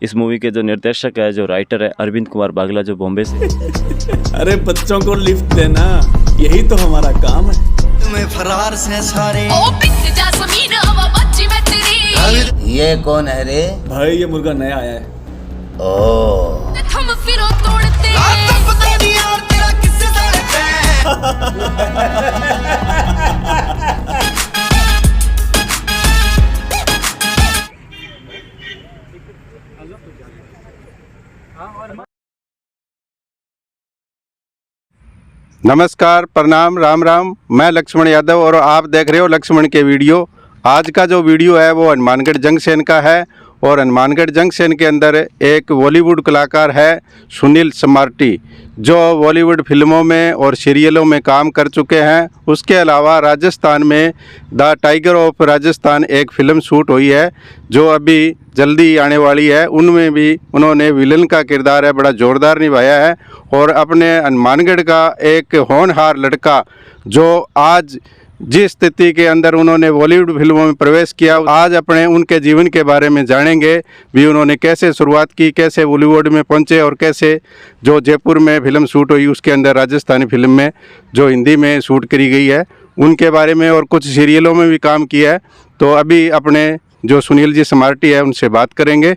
इस मूवी के जो निर्देशक है, जो राइटर है अरविंद कुमार बागला, जो बॉम्बे से। अरे बच्चों को लिफ्ट देना यही तो हमारा काम है। तुम्हें फरार से सारे ये कौन है रे? भाई ये मुर्गा नया आया है। ओ पता नहीं यार तेरा किससे साड़े नमस्कार, प्रणाम, राम राम। मैं लक्ष्मण यादव और आप देख रहे हो लक्ष्मण के वीडियो। आज का जो वीडियो है वो हनुमानगढ़ जंक्शन का है और हनुमानगढ़ जंक्शन के अंदर एक बॉलीवुड कलाकार है सुनील स्मार्टी, जो बॉलीवुड फिल्मों में और सीरियलों में काम कर चुके हैं। उसके अलावा राजस्थान में द टाइगर ऑफ राजस्थान एक फ़िल्म शूट हुई है जो अभी जल्दी आने वाली है। उनमें भी उन्होंने विलन का किरदार है बड़ा ज़ोरदार निभाया है। और अपने हनुमानगढ़ का एक होनहार लड़का, जो आज जिस स्थिति के अंदर उन्होंने बॉलीवुड फिल्मों में प्रवेश किया, आज अपने उनके जीवन के बारे में जानेंगे भी। उन्होंने कैसे शुरुआत की, कैसे बॉलीवुड में पहुंचे और कैसे जो जयपुर में फिल्म शूट हुई उसके अंदर राजस्थानी फिल्म में जो हिंदी में शूट करी गई है उनके बारे में, और कुछ सीरियलों में भी काम किया है। तो अभी अपने जो सुनील जी स्मार्टी है उनसे बात करेंगे।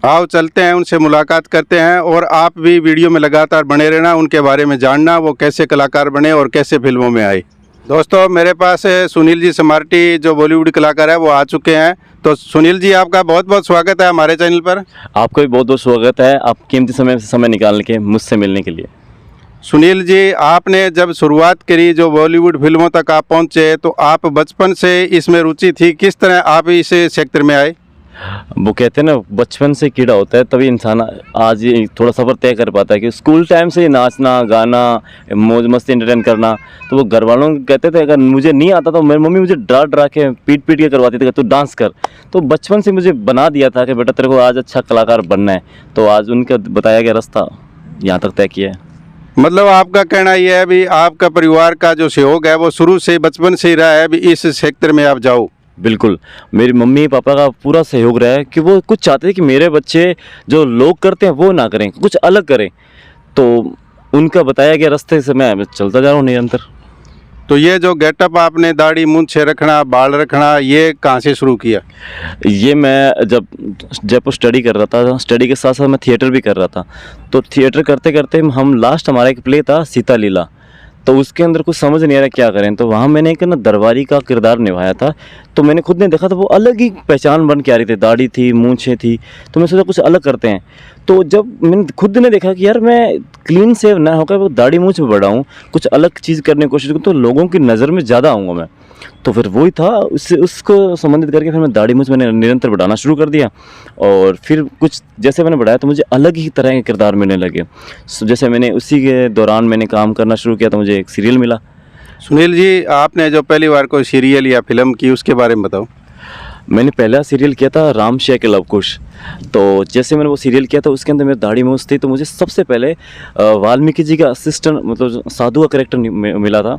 आओ चलते हैं, उनसे मुलाकात करते हैं। और आप भी वीडियो में लगातार बने रहना, उनके बारे में जानना, वो कैसे कलाकार बने और कैसे फिल्मों में आए। दोस्तों मेरे पास सुनील जी स्मार्टी जो बॉलीवुड कलाकार है वो आ चुके हैं। तो सुनील जी, आपका बहुत बहुत स्वागत है हमारे चैनल पर। आपको भी बहुत बहुत स्वागत है, आप कीमती समय निकालने के मुझसे मिलने के लिए। सुनील जी, आपने जब शुरुआत करी, जो बॉलीवुड फिल्मों तक आप पहुंचे, तो आप बचपन से इसमें रुचि थी, किस तरह आप इस सेक्टर में आए? वो कहते हैं ना, बचपन से कीड़ा होता है तभी इंसान आज ये थोड़ा सफ़र तय कर पाता है। कि स्कूल टाइम से नाचना, गाना, मौज मस्ती, एंटरटेन करना, तो वो घर वालों कहते थे अगर मुझे नहीं आता तो मेरी मम्मी मुझे डरा के पीट के करवाती थी, तो डांस कर। तो बचपन से मुझे बना दिया था कि बेटा तेरे को आज अच्छा कलाकार बनना है। तो आज उनका बताया गया रास्ता यहाँ तक तय किया है। मतलब आपका कहना यह है भी आपका परिवार का जो सहयोग है वो शुरू से बचपन से ही रहा है भी इस सेक्टर में आप जाओ? बिल्कुल, मेरी मम्मी पापा का पूरा सहयोग रहा है कि वो कुछ चाहते थे कि मेरे बच्चे जो लोग करते हैं वो ना करें, कुछ अलग करें। तो उनका बताया गया रास्ते से मैं चलता जा रहा हूँ निरंतर। तो ये जो गेटअप आपने दाढ़ी मूंछ रखना, बाल रखना, ये कहाँ से शुरू किया? ये मैं जब जयपुर स्टडी कर रहा था, स्टडी के साथ साथ मैं थिएटर भी कर रहा था। तो थिएटर करते करते हमारा एक प्ले था सीता लीला, तो उसके अंदर कुछ समझ नहीं आ रहा क्या करें। तो वहाँ मैंने एक ना दरबारी का किरदार निभाया था। तो मैंने खुद ने देखा था वो अलग ही पहचान बन के आ रही थी, दाढ़ी थी, मूंछें थी। तो मैं सोचा कुछ अलग करते हैं। तो जब मैंने खुद ने देखा कि यार मैं क्लीन सेव ना होकर वो दाढ़ी मूंछ में बढ़ाऊँ, कुछ अलग चीज़ करने की कोशिश करूँ तो लोगों की नज़र में ज़्यादा आऊँगा मैं। तो फिर वही था, उसको संबंधित करके फिर मैं दाढ़ी मूंछ मैंने निरंतर बढ़ाना शुरू कर दिया। और फिर कुछ जैसे मैंने बढ़ाया तो मुझे अलग ही तरह के किरदार मिलने लगे। जैसे मैंने उसी के दौरान मैंने काम करना शुरू किया तो मुझे एक सीरियल मिला। सुनील जी, आपने जो पहली बार कोई सीरियल या फिल्म की उसके बारे में बताओ। मैंने पहला सीरियल किया था राम शेख के लव कुश। तो जैसे मैंने वो सीरियल किया था उसके अंदर मेरी दाढ़ी मूंछ थी। तो मुझे सबसे पहले वाल्मीकि जी का असिस्टेंट, मतलब साधु का करेक्टर मिला था।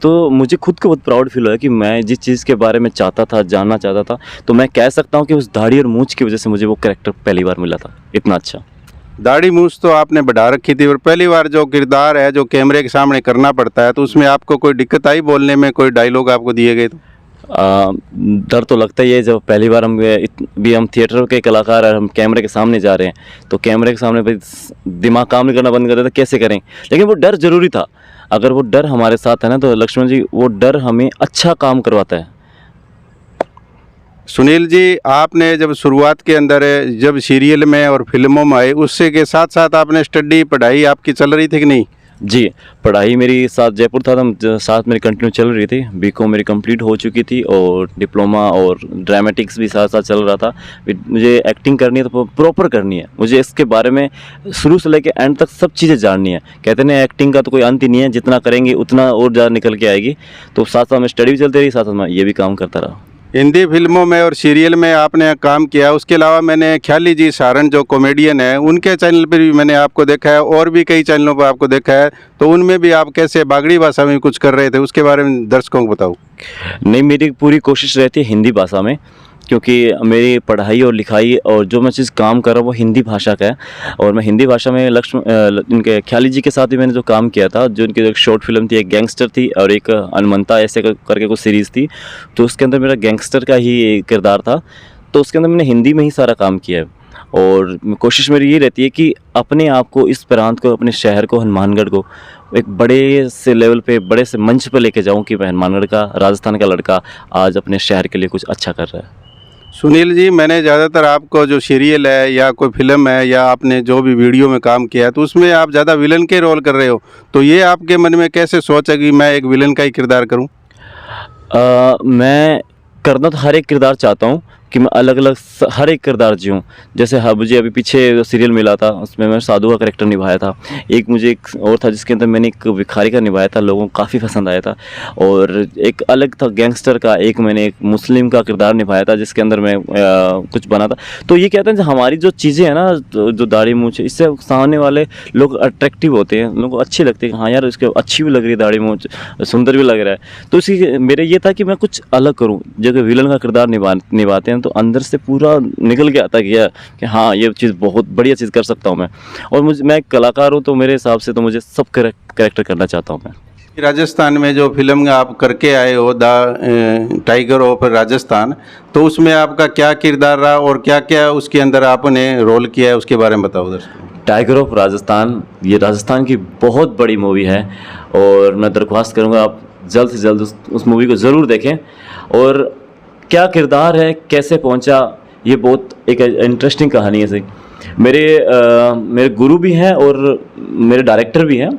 तो मुझे खुद को बहुत प्राउड फील हुआ कि मैं जिस चीज़ के बारे में चाहता था, जानना चाहता था, तो मैं कह सकता हूँ कि उस दाढ़ी और मूंछ की वजह से मुझे वो करेक्टर पहली बार मिला था, इतना अच्छा। दाढ़ी मूंछ तो आपने बढ़ा रखी थी, और पहली बार जो किरदार है जो कैमरे के सामने करना पड़ता है, तो उसमें आपको कोई दिक्कत आई बोलने में? कोई डायलॉग आपको दिए गए? तो डर तो लगता ही है जब पहली बार हम थिएटर के कलाकार और हम कैमरे के सामने जा रहे हैं। तो कैमरे के सामने भाई दिमाग काम नहीं करना बंद कर देता, कैसे करें। लेकिन वो डर ज़रूरी था। अगर वो डर हमारे साथ है ना तो लक्ष्मण जी, वो डर हमें अच्छा काम करवाता है। सुनील जी, आपने जब शुरुआत के अंदर जब सीरियल में और फिल्मों में आए, उससे के साथ साथ आपने स्टडी पढ़ाई आपकी चल रही थी कि नहीं? जी, पढ़ाई मेरी साथ जयपुर था तो साथ मेरी कंटिन्यू चल रही थी। बीकॉम मेरी कंप्लीट हो चुकी थी और डिप्लोमा और ड्रामेटिक्स भी साथ साथ चल रहा था। मुझे एक्टिंग करनी है तो प्रॉपर करनी है, मुझे इसके बारे में शुरू से लेकर एंड तक सब चीज़ें जाननी है। कहते हैं एक्टिंग का तो कोई अंत ही नहीं है, जितना करेंगे उतना और ज़्यादा निकल के आएगी। तो साथ साथ मैं स्टडी भी चलती रही, साथ साथ मैं ये भी काम करता रहा। हिंदी फिल्मों में और सीरियल में आपने काम किया, उसके अलावा मैंने ख्याली जी सारण जो कॉमेडियन है उनके चैनल पर भी मैंने आपको देखा है और भी कई चैनलों पर आपको देखा है। तो उनमें भी आप कैसे बागड़ी भाषा में कुछ कर रहे थे, उसके बारे में दर्शकों को बताओ। नहीं, मेरी पूरी कोशिश रहती है हिंदी भाषा में, क्योंकि मेरी पढ़ाई और लिखाई और जो मैं चीज़ काम कर रहा हूँ वो हिंदी भाषा का है। और मैं हिंदी भाषा में इनके ख्याली जी के साथ भी मैंने जो काम किया था, जो इनकी एक शॉर्ट फिल्म थी, एक गैंगस्टर थी और एक अनमंता ऐसे करके कुछ सीरीज़ थी, तो उसके अंदर मेरा गैंगस्टर का ही किरदार था। तो उसके अंदर मैंने हिंदी में ही सारा काम किया है। और कोशिश मेरी ये रहती है कि अपने आप को, इस प्रांत को, अपने शहर को, हनुमानगढ़ को एक बड़े से लेवल पे, बड़े से मंच पर लेके जाऊं कि मैं हनुमानगढ़ का, राजस्थान का लड़का आज अपने शहर के लिए कुछ अच्छा कर रहा है। सुनील जी, मैंने ज़्यादातर आपको जो सीरियल है या कोई फिल्म है या आपने जो भी वीडियो में काम किया है तो उसमें आप ज़्यादा विलन के रोल कर रहे हो, तो ये आपके मन में कैसे सोच है कि मैं एक विलन का ही किरदार करूं? मैं करना तो हर एक किरदार चाहता हूँ कि मैं अलग अलग हर एक किरदार जीऊँ। जैसे हाँ, मुझे अभी पीछे जो सीरियल मिला था उसमें मैं साधु का कैरेक्टर निभाया था। एक मुझे एक और था जिसके अंदर मैंने एक भिखारी का निभाया था, लोगों को काफ़ी पसंद आया था। और एक अलग था गैंगस्टर का, एक मैंने एक मुस्लिम का किरदार निभाया था जिसके अंदर मैं कुछ बना था। तो ये कहते हैं हमारी जो चीज़ें हैं ना, जो दाढ़ी मूंछ, इससे सामने वाले लोग अट्रैक्टिव होते हैं, लोगों को अच्छी लगती है, हाँ यार इसके अच्छी भी लग रही है दाढ़ी मूंछ, सुंदर भी लग रहा है। तो इसी मेरे ये था कि मैं कुछ अलग करूँ। जब विलन का किरदार निभाते हैं तो अंदर से पूरा निकल के आता है कि हाँ ये चीज़ बहुत बढ़िया चीज़ कर सकता हूँ मैं। और मैं एक कलाकार हूँ तो मेरे हिसाब से तो मुझे सब कैरेक्टर करना चाहता हूँ मैं। राजस्थान में जो फिल्म आप करके आए हो, द टाइगर ऑफ राजस्थान, तो उसमें आपका क्या किरदार रहा और क्या क्या उसके अंदर आपने रोल किया है, उसके बारे में बताओ दर्शकों। टाइगर ऑफ राजस्थान ये राजस्थान की बहुत बड़ी मूवी है और मैं दरख्वास्त करूँगा आप जल्द से जल्द उस मूवी को ज़रूर देखें। और क्या किरदार है, कैसे पहुंचा, ये बहुत एक इंटरेस्टिंग कहानी है। सही मेरे गुरु भी हैं और मेरे डायरेक्टर भी हैं,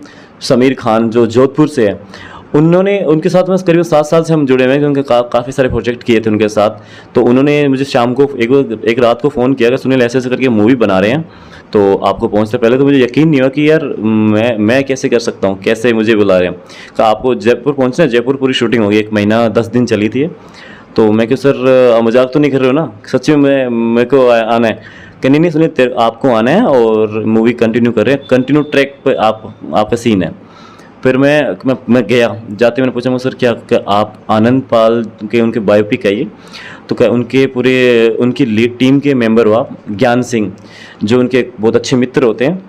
समीर खान जो जोधपुर से है। उनके साथ में करीब 7 साल से हम जुड़े हुए हैं, उनके काफ़ी सारे प्रोजेक्ट किए थे उनके साथ। तो उन्होंने मुझे शाम को एक रात को फ़ोन किया कि सुनील ऐसे ऐसे करके मूवी बना रहे हैं, तो आपको पहुंचते पहले तो मुझे यकीन नहीं हुआ कि यार मैं कैसे कर सकता हूं, कैसे मुझे बुला रहे हैं। कहा आपको जयपुर पहुंचना है, जयपुर पूरी शूटिंग होगी, 1 महीना 10 दिन चली थी। तो मैं क्यों सर मजाक तो नहीं कर रहे हो ना, सच्ची में मेरे को आना है। कि नहीं सुनिए आपको आना है और मूवी कंटिन्यू कर रहे हैं, कंटिन्यू ट्रैक पे आपका सीन है। फिर मैं गया, जाते मैंने पूछा सर क्या आप आनंद पाल के उनके बायोपिक है ये, तो क्या उनकी टीम के मेंबर हो आप, ज्ञान सिंह जो उनके बहुत अच्छे मित्र होते हैं,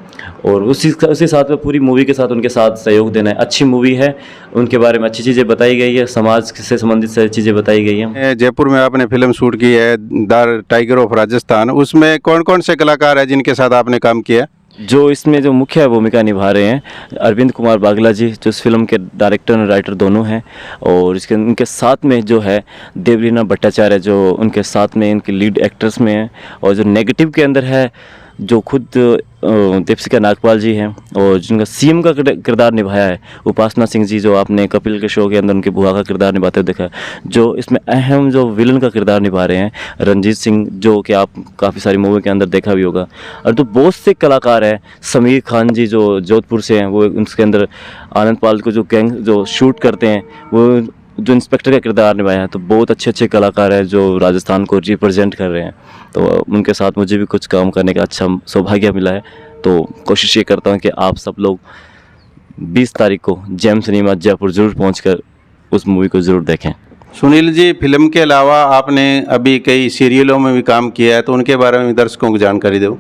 और उसी साथ में पूरी मूवी के साथ उनके साथ सहयोग देना है। अच्छी मूवी है, उनके बारे में अच्छी चीज़ें बताई गई है, समाज से संबंधित सारी चीज़ें बताई गई हैं। जयपुर में आपने फिल्म शूट की है द टाइगर ऑफ राजस्थान, उसमें कौन कौन से कलाकार हैं जिनके साथ आपने काम किया? जो इसमें जो मुख्य भूमिका निभा रहे हैं अरविंद कुमार बागला जी, जो इस फिल्म के डायरेक्टर और राइटर दोनों हैं, और उनके साथ में जो है देवलीना भट्टाचार्य जो उनके साथ में इनके लीड एक्टर्स में हैं, और जो नेगेटिव के अंदर है जो खुद दीपशिका नागपाल जी हैं, और जिनका सीएम का किरदार निभाया है उपासना सिंह जी, जो आपने कपिल के शो के अंदर उनके बुआ का किरदार निभाते हुए देखा है। जो इसमें अहम जो विलन का किरदार निभा रहे हैं रंजीत सिंह, जो कि आप काफ़ी सारी मूवी के अंदर देखा भी होगा। और तो बहुत से कलाकार हैं, समीर खान जी जो जोधपुर से हैं, वो उसके अंदर आनंद पाल को जो शूट करते हैं, वो जो इंस्पेक्टर का किरदार निभाया है। तो बहुत अच्छे अच्छे कलाकार हैं जो राजस्थान को रिप्रेजेंट कर रहे हैं। तो उनके साथ मुझे भी कुछ काम करने का अच्छा सौभाग्य मिला है। तो कोशिश ये करता हूँ कि आप सब लोग 20 तारीख को जेम सिनेमा जयपुर ज़रूर पहुंचकर उस मूवी को ज़रूर देखें। सुनील जी, फिल्म के अलावा आपने अभी कई सीरियलों में भी काम किया है, तो उनके बारे में दर्शकों को जानकारी दो।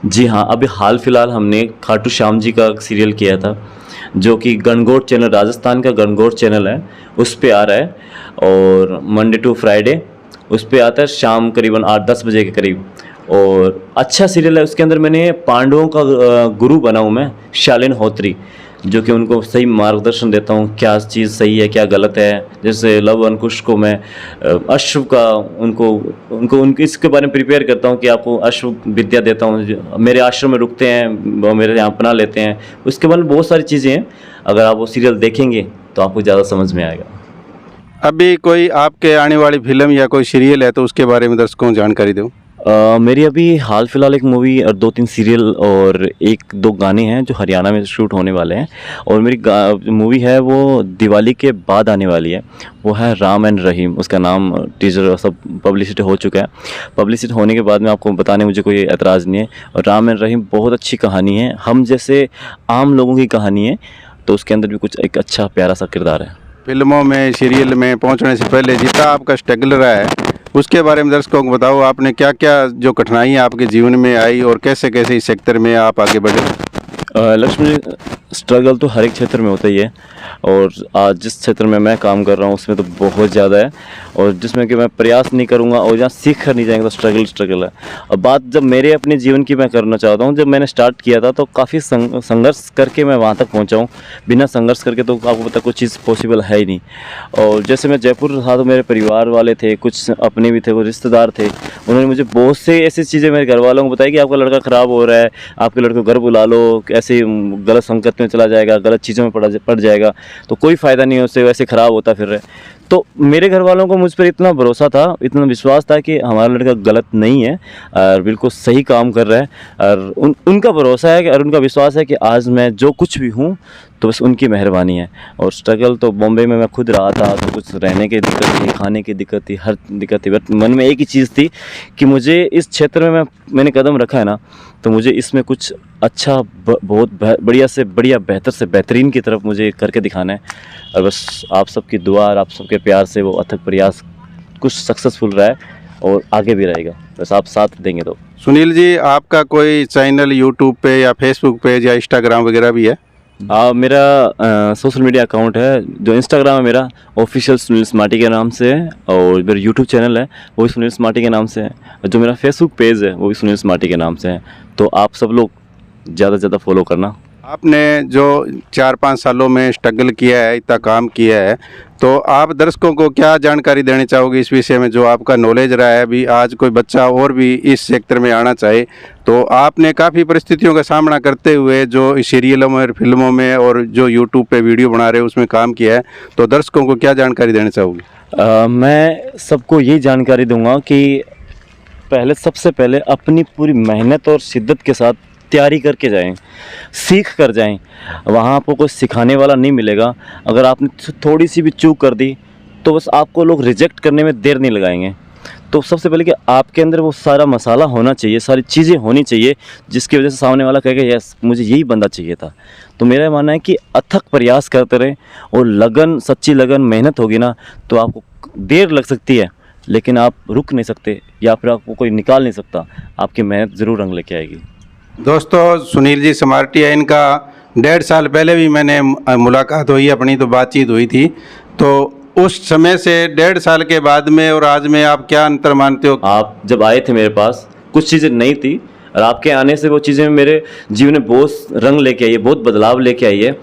जी हाँ, अभी हाल फिलहाल हमने खाटू श्याम जी का सीरियल किया था, जो कि गणगौर चैनल, राजस्थान का गणगौर चैनल है, उस पर आ रहा है। और मंडे टू फ्राइडे उस पर आता है शाम करीबन 8-10 बजे के करीब। और अच्छा सीरियल है। उसके अंदर मैंने पांडवों का गुरु बना हूँ मैं, शालिन होत्री, जो कि उनको सही मार्गदर्शन देता हूँ, क्या चीज़ सही है क्या गलत है। जैसे लव अंकुश को मैं अश्व का उनके इसके बारे में प्रिपेयर करता हूँ कि आपको अश्व विद्या देता हूँ। मेरे आश्रम में रुकते हैं, वो मेरे यहाँ अपना लेते हैं। उसके बारे में बहुत सारी चीज़ें हैं, अगर आप वो सीरियल देखेंगे तो आपको ज़्यादा समझ में आएगा। अभी कोई आपके आने वाली फिल्म या कोई सीरियल है तो उसके बारे में दर्शकों को जानकारी दो। मेरी अभी हाल फिलहाल एक मूवी और 2-3 सीरियल और 1-2 गाने हैं जो हरियाणा में शूट होने वाले हैं। और मेरी मूवी है वो दिवाली के बाद आने वाली है, वो है राम एंड रहीम। उसका नाम टीजर सब पब्लिसिटी हो चुका है। पब्लिसिटी होने के बाद में आपको बताने मुझे कोई एतराज़ नहीं है। और राम एंड रहीम बहुत अच्छी कहानी है, हम जैसे आम लोगों की कहानी है, तो उसके अंदर भी कुछ एक अच्छा प्यारा सा किरदार है। फिल्मों में सीरियल में पहुंचने से पहले जितना आपका स्ट्रगल रहा है, उसके बारे में दर्शकों को बताओ, आपने क्या क्या जो कठिनाइयाँ आपके जीवन में आई और कैसे कैसे इस सेक्टर में आप आगे बढ़े। लक्ष्मण जी, स्ट्रगल तो हर एक क्षेत्र में होता ही है, और आज जिस क्षेत्र में मैं काम कर रहा हूँ उसमें तो बहुत ज़्यादा है, और जिसमें कि मैं प्रयास नहीं करूँगा और जहाँ सीख कर नहीं जाएंगे तो स्ट्रगल है। अब बात जब मेरे अपने जीवन की मैं करना चाहता हूँ, जब मैंने स्टार्ट किया था तो काफ़ी संघर्ष करके मैं वहाँ तक पहुँचा हूँ। बिना संघर्ष करके तो आपको पता कोई चीज़ पॉसिबल है ही नहीं। और जैसे मैं जयपुर था तो मेरे परिवार वाले थे, कुछ अपने भी थे, कुछ रिश्तेदार थे, उन्होंने मुझे बहुत से ऐसी चीज़ें मेरे घर वालों को बताई कि आपका लड़का ख़राब हो रहा है, आपके लड़के को घर बुला लो, ऐसे गलत संगत में चला जाएगा, गलत चीज़ों में पड़ जाएगा, तो कोई फ़ायदा नहीं है उससे, वैसे ख़राब होता फिर रहे। तो मेरे घर वालों को मुझ पर इतना भरोसा था, इतना विश्वास था कि हमारा लड़का गलत नहीं है और बिल्कुल सही काम कर रहा है, और उनका भरोसा है और उनका विश्वास है कि आज मैं जो कुछ भी हूँ तो बस उनकी मेहरबानी है। और स्ट्रगल तो बॉम्बे में मैं खुद रहा था, तो कुछ रहने की दिक्कत थी, खाने की दिक्कत थी, हर दिक्कत थी, बट मन में एक ही चीज़ थी कि मुझे इस क्षेत्र में मैंने कदम रखा है ना, तो मुझे इसमें कुछ अच्छा बहुत बढ़िया से बढ़िया, बेहतर से बेहतरीन की तरफ मुझे करके दिखाना है। और बस आप सबकी दुआ और आप सबके प्यार से वो अथक प्रयास कुछ सक्सेसफुल रहा है और आगे भी रहेगा, बस आप साथ देंगे तो। सुनील जी, आपका कोई चैनल यूट्यूब पे या फेसबुक पेज या इंस्टाग्राम वगैरह भी है? मेरा सोशल मीडिया अकाउंट है, जो इंस्टाग्राम है मेरा ऑफिशियल सुनील स्मार्टी के नाम से है, और मेरा यूट्यूब चैनल है वो भी सुनील स्मार्टी के नाम से है, और जो मेरा फेसबुक पेज है वो भी सुनील स्मार्टी के नाम से है। तो आप सब लोग ज़्यादा से ज़्यादा फॉलो करना। आपने जो 4-5 सालों में स्ट्रगल किया है, इतना काम किया है, तो आप दर्शकों को क्या जानकारी देनी चाहोगे इस विषय में, जो आपका नॉलेज रहा है? अभी आज कोई बच्चा और भी इस सेक्टर में आना चाहे तो आपने काफ़ी परिस्थितियों का सामना करते हुए जो इस सीरियलों में और फिल्मों में और जो यूट्यूब पे वीडियो बना रहे हो उसमें काम किया है, तो दर्शकों को क्या जानकारी देनी चाहोगे? मैं सबको यही जानकारी दूंगा कि सबसे पहले अपनी पूरी मेहनत और शिद्दत के साथ तैयारी करके जाएं, सीख कर जाएं। वहाँ आपको कोई सिखाने वाला नहीं मिलेगा। अगर आपने थोड़ी सी भी चूक कर दी तो बस आपको लोग रिजेक्ट करने में देर नहीं लगाएंगे। तो सबसे पहले कि आपके अंदर वो सारा मसाला होना चाहिए, सारी चीज़ें होनी चाहिए जिसकी वजह से सामने वाला कहेगा यस मुझे यही बंदा चाहिए था। तो मेरा मानना है कि अथक प्रयास करते रहें और लगन, सच्ची लगन, मेहनत होगी ना तो आपको देर लग सकती है लेकिन आप रुक नहीं सकते या फिर आपको कोई निकाल नहीं सकता। आपकी मेहनत ज़रूर रंग लेके आएगी। दोस्तों, सुनील जी स्मार्टी है, इनका 1.5 साल पहले भी मैंने मुलाकात हुई, अपनी तो बातचीत हुई थी। तो उस समय से 1.5 साल के बाद में और आज में आप क्या अंतर मानते हो? आप जब आए थे मेरे पास कुछ चीज़ें नहीं थी और आपके आने से वो चीज़ें मेरे जीवन में बहुत रंग लेके आई है, बहुत बदलाव लेके आई है।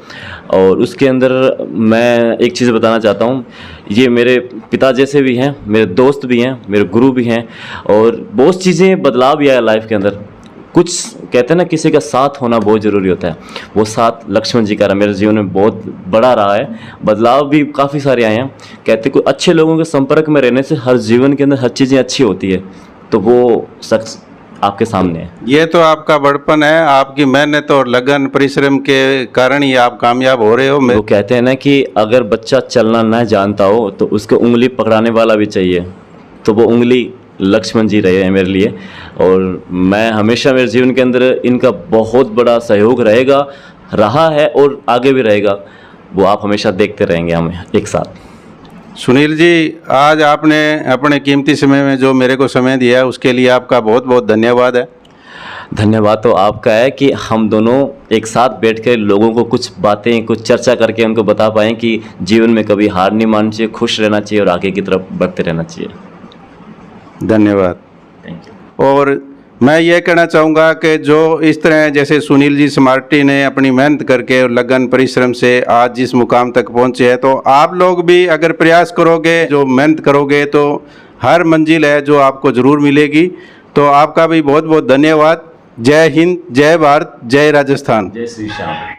और उसके अंदर मैं एक चीज़ बताना चाहता हूँ, ये मेरे पिता जैसे भी हैं, मेरे दोस्त भी हैं, मेरे गुरु भी हैं, और बहुत चीज़ें बदलाव भी आया लाइफ के अंदर। कुछ कहते हैं ना किसी का साथ होना बहुत ज़रूरी होता है, वो साथ लक्ष्मण जी का रहा, मेरे जीवन में बहुत बड़ा रहा है। बदलाव भी काफ़ी सारे आए हैं। कहते कुछ अच्छे लोगों के संपर्क में रहने से हर जीवन के अंदर हर चीज़ें अच्छी होती है, तो वो शख्स आपके सामने है। ये तो आपका बड़पन है, आपकी मेहनत और लगन परिश्रम के कारण ही आप कामयाब हो रहे हो। वो कहते हैं ना कि अगर बच्चा चलना न जानता हो तो उसको उंगली पकड़ाने वाला भी चाहिए, तो वो उंगली लक्ष्मण जी रहे हैं मेरे लिए। और मैं हमेशा मेरे जीवन के अंदर इनका बहुत बड़ा सहयोग रहा है और आगे भी रहेगा। वो आप हमेशा देखते रहेंगे हमें एक साथ। सुनील जी, आज आपने अपने कीमती समय में जो मेरे को समय दिया है उसके लिए आपका बहुत बहुत धन्यवाद है। धन्यवाद तो आपका है कि हम दोनों एक साथ बैठ कर लोगों को कुछ बातें, कुछ चर्चा करके उनको बता पाएँ कि जीवन में कभी हार नहीं माननी चाहिए, खुश रहना चाहिए और आगे की तरफ बढ़ते रहना चाहिए। धन्यवाद। Thank you. और मैं ये कहना चाहूँगा कि जो इस तरह जैसे सुनील जी स्मार्टी ने अपनी मेहनत करके और लगन परिश्रम से आज जिस मुकाम तक पहुँचे हैं, तो आप लोग भी अगर प्रयास करोगे, जो मेहनत करोगे, तो हर मंजिल है जो आपको ज़रूर मिलेगी। तो आपका भी बहुत बहुत धन्यवाद। जय हिंद, जय भारत, जय राजस्थान। जय श्री श्याम।